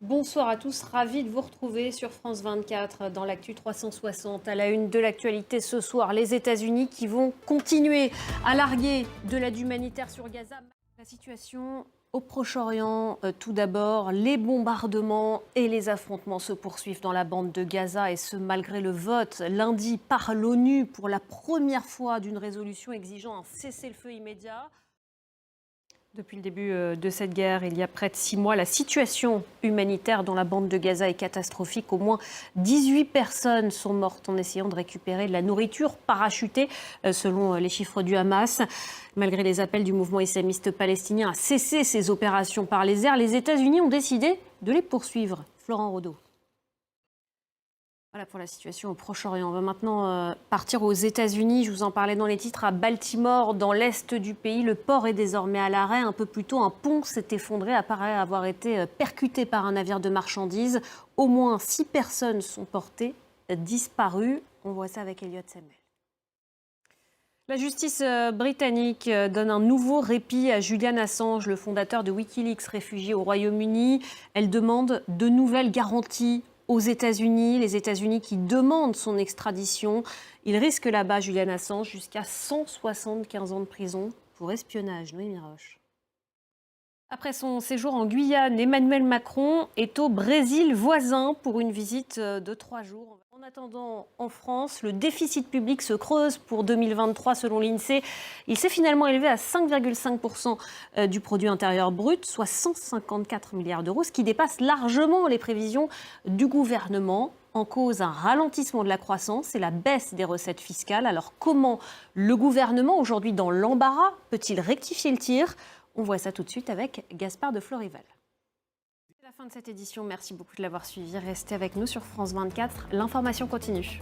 Bonsoir à tous, ravi de vous retrouver sur France 24 dans l'actu 360. À la une de l'actualité ce soir, les États-Unis qui vont continuer à larguer de l'aide humanitaire sur Gaza. La situation au Proche-Orient, tout d'abord, les bombardements et les affrontements se poursuivent dans la bande de Gaza et ce malgré le vote lundi par l'ONU pour la première fois d'une résolution exigeant un cessez-le-feu immédiat. Depuis le début de cette guerre, il y a près de 6 mois, la situation humanitaire dans la bande de Gaza est catastrophique. Au moins 18 personnes sont mortes en essayant de récupérer de la nourriture parachutée, selon les chiffres du Hamas. Malgré les appels du mouvement islamiste palestinien à cesser ces opérations par les airs, les États-Unis ont décidé de les poursuivre. Florent Rodeau. Voilà pour la situation au Proche-Orient. On va maintenant partir aux États-Unis. Je vous en parlais dans les titres. À Baltimore, dans l'est du pays, le port est désormais à l'arrêt. Un peu plus tôt, un pont s'est effondré après avoir été percuté par un navire de marchandises. Au moins 6 personnes sont portées disparues. On voit ça avec Elliot Semmel. La justice britannique donne un nouveau répit à Julian Assange, le fondateur de Wikileaks, réfugié au Royaume-Uni. Elle demande de nouvelles garanties aux États-Unis, les États-Unis qui demandent son extradition. Il risque là-bas, Julian Assange, jusqu'à 175 ans de prison pour espionnage. Noémie Roche. Après son séjour en Guyane, Emmanuel Macron est au Brésil voisin pour une visite de 3 jours. En attendant, en France, le déficit public se creuse pour 2023 selon l'INSEE. Il s'est finalement élevé à 5,5% du produit intérieur brut, soit 154 milliards d'euros, ce qui dépasse largement les prévisions du gouvernement. En cause, un ralentissement de la croissance et la baisse des recettes fiscales. Alors comment le gouvernement, aujourd'hui dans l'embarras, peut-il rectifier le tir ? On voit ça tout de suite avec Gaspard de Florival. C'est la fin de cette édition. Merci beaucoup de l'avoir suivi. Restez avec nous sur France 24. L'information continue.